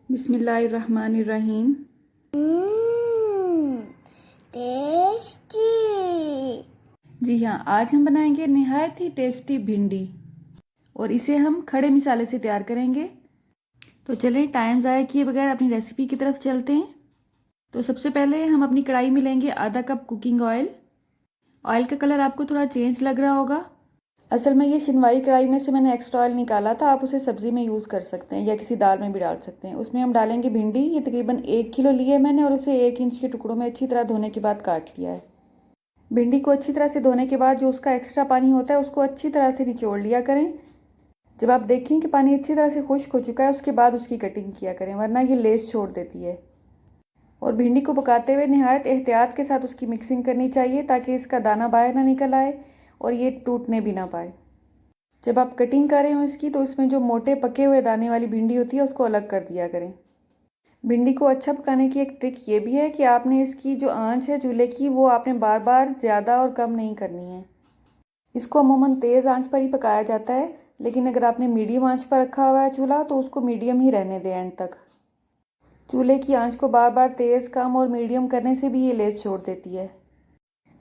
बिस्मिल्लाहिर्रहमानिर्रहीम। टेस्टी। जी हाँ, आज हम बनाएंगे नहायत ही टेस्टी भिंडी और इसे हम खड़े मसाले से तैयार करेंगे। तो चलें टाइम ज़ाया किए बगैर अपनी रेसिपी की तरफ चलते हैं। तो सबसे पहले हम अपनी कढ़ाई में लेंगे आधा कप कुकिंग ऑयल। ऑयल का कलर आपको थोड़ा चेंज लग रहा होगा। असल में ये शिनवाई कढ़ाई में से मैंने एक्स्ट्रा ऑयल निकाला था, आप उसे सब्ज़ी में यूज़ कर सकते हैं या किसी दाल में भी डाल सकते हैं। उसमें हम डालेंगे भिंडी। ये तकरीबन 1 किलो ली है मैंने और उसे 1 इंच के टुकड़ों में अच्छी तरह धोने के बाद काट लिया है। भिंडी को अच्छी तरह से धोने के बाद जो उसका एक्स्ट्रा पानी होता है उसको अच्छी तरह से निचोड़ लिया करें। जब आप देखें कि पानी अच्छी तरह से खुश्क हो चुका है उसके बाद उसकी कटिंग किया करें, वरना ये लेस छोड़ देती है। और भिंडी को पकाते हुए नहायत एहतियात के साथ उसकी मिक्सिंग करनी चाहिए ताकि इसका दाना बाहर ना निकल आए और ये टूटने भी ना पाए। जब आप कटिंग कर रहे हो इसकी तो इसमें जो मोटे पके हुए दाने वाली भिंडी होती है उसको अलग कर दिया करें। भिंडी को अच्छा पकाने की एक ट्रिक ये भी है कि आपने इसकी जो आंच है चूल्हे की वो आपने बार बार ज़्यादा और कम नहीं करनी है। इसको अमूमन तेज़ आंच पर ही पकाया जाता है, लेकिन अगर आपने मीडियम आंच पर रखा हुआ है चूल्हा तो उसको मीडियम ही रहने दें एंड तक। चूल्हे की आंच को बार बार तेज़, कम और मीडियम करने से भी ये लेस छोड़ देती है।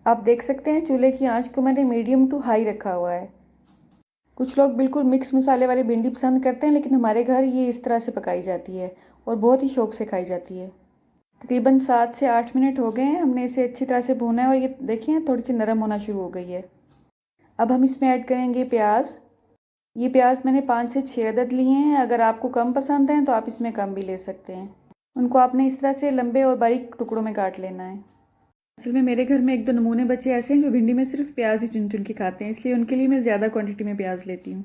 आप देख सकते हैं चूल्हे की आंच को मैंने मीडियम टू हाई रखा हुआ है। कुछ लोग बिल्कुल मिक्स मसाले वाली भिंडी पसंद करते हैं, लेकिन हमारे घर ये इस तरह से पकाई जाती है और बहुत ही शौक से खाई जाती है। तकरीबन 7 से 8 मिनट हो गए हैं, हमने इसे अच्छी तरह से भूना है और ये देखिए थोड़ी सी नरम होना शुरू हो गई है। अब हम इसमें ऐड करेंगे प्याज। ये प्याज मैंने 5 से 6 अदद लिए हैं। अगर आपको कम पसंद हैं तो आप इसमें कम भी ले सकते हैं। उनको आपने इस तरह से लंबे और बारीक टुकड़ों में काट लेना है। असल में मेरे घर में 1-2 नमूने बच्चे ऐसे हैं जो भिंडी में सिर्फ प्याज ही चुन चुन के खाते हैं, इसलिए उनके लिए मैं ज़्यादा क्वांटिटी में प्याज लेती हूँ।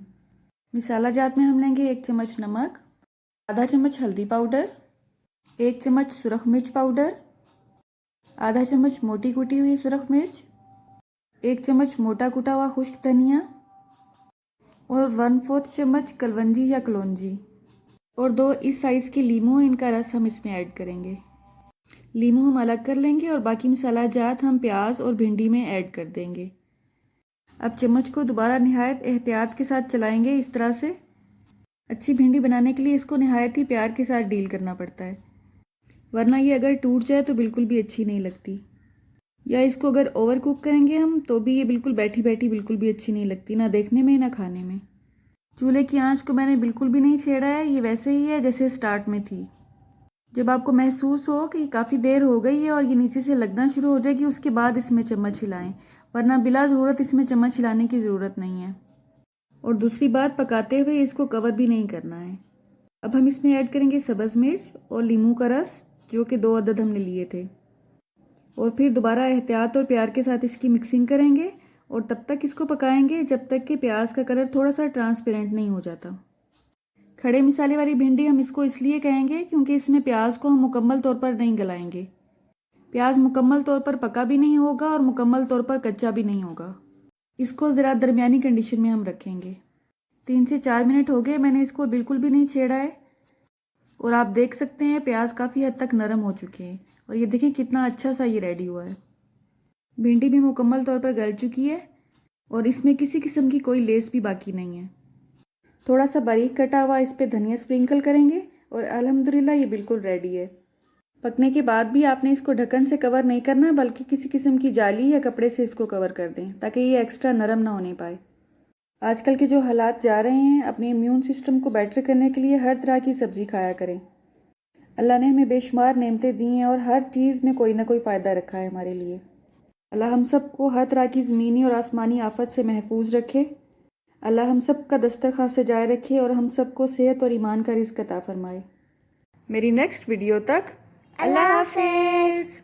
मसाला जात में हम लेंगे 1 चम्मच नमक, आधा चम्मच हल्दी पाउडर, 1 चम्मच सुरख मिर्च पाउडर, आधा चम्मच मोटी कुटी हुई सुरख मिर्च, 1 चम्मच मोटा कुटा हुआ खुश्क धनिया और 1/4 चम्मच कलवंजी या कलौंजी और 2 इस साइज़ के लीमू, इनका रस हम इसमें ऐड करेंगे। लीमू हम अलग कर लेंगे और बाकी मसाला जात हम प्याज और भिंडी में ऐड कर देंगे। अब चम्मच को दोबारा नहायत एहतियात के साथ चलाएंगे इस तरह से। अच्छी भिंडी बनाने के लिए इसको नहायत ही प्यार के साथ डील करना पड़ता है, वरना ये अगर टूट जाए तो बिल्कुल भी अच्छी नहीं लगती। या इसको अगर ओवर कुक करेंगे हम तो भी ये बिल्कुल बैठी बैठी बिल्कुल भी अच्छी नहीं लगती, ना देखने में ना खाने में। चूल्हे की आंच को मैंने बिल्कुल भी नहीं छेड़ा है, ये वैसे ही है जैसे स्टार्ट में थी। जब आपको महसूस हो कि काफ़ी देर हो गई है और ये नीचे से लगना शुरू हो जाएगी उसके बाद इसमें चम्मच हिलाएं, वरना बिला ज़रूरत इसमें चम्मच हिलाने की ज़रूरत नहीं है। और दूसरी बात, पकाते हुए इसको कवर भी नहीं करना है। अब हम इसमें ऐड करेंगे सब्ज़ मिर्च और नींबू का रस, जो कि 2 अदद हमने लिए थे। और फिर दोबारा एहतियात और प्यार के साथ इसकी मिक्सिंग करेंगे और तब तक इसको पकाएंगे जब तक कि प्याज का कलर थोड़ा सा ट्रांसपेरेंट नहीं हो जाता। खड़े मसाले वाली भिंडी हम इसको इसलिए कहेंगे क्योंकि इसमें प्याज को हम मुकम्मल तौर पर नहीं गलाएंगे। प्याज मुकम्मल तौर पर पका भी नहीं होगा और मुकम्मल तौर पर कच्चा भी नहीं होगा। इसको ज़रा दरमियानी कंडीशन में हम रखेंगे। 3 से 4 मिनट हो गए, मैंने इसको बिल्कुल भी नहीं छेड़ा है और आप देख सकते हैं प्याज काफ़ी हद तक नरम हो चुके हैं और ये देखें कितना अच्छा सा ये रेडी हुआ है। भिंडी भी मुकम्मल तौर पर गल चुकी है और इसमें किसी किस्म की कोई लेस भी बाकी नहीं है। थोड़ा सा बारीक कटा हुआ इस पे धनिया स्प्रिंकल करेंगे और अल्हम्दुलिल्लाह ये बिल्कुल रेडी है। पकने के बाद भी आपने इसको ढक्कन से कवर नहीं करना, बल्कि किसी किस्म की जाली या कपड़े से इसको कवर कर दें ताकि ये एक्स्ट्रा नरम ना होने पाए। आजकल के जो हालात जा रहे हैं, अपने इम्यून सिस्टम को बेटर करने के लिए हर तरह की सब्ज़ी खाया करें। अल्लाह ने हमें बेशुमार नेमतें दी हैं और हर चीज़ में कोई ना कोई फ़ायदा रखा है हमारे लिए। अल्लाह हम सब को हर तरह की ज़मीनी और आसमानी आफत से महफूज रखे। अल्लाह हम सब का दस्तरखान सजाए रखे और हम सब को सेहत और ईमान का रिज़्क़ अता फरमाए। मेरी नेक्स्ट वीडियो तक अल्लाह हाफ़िज़।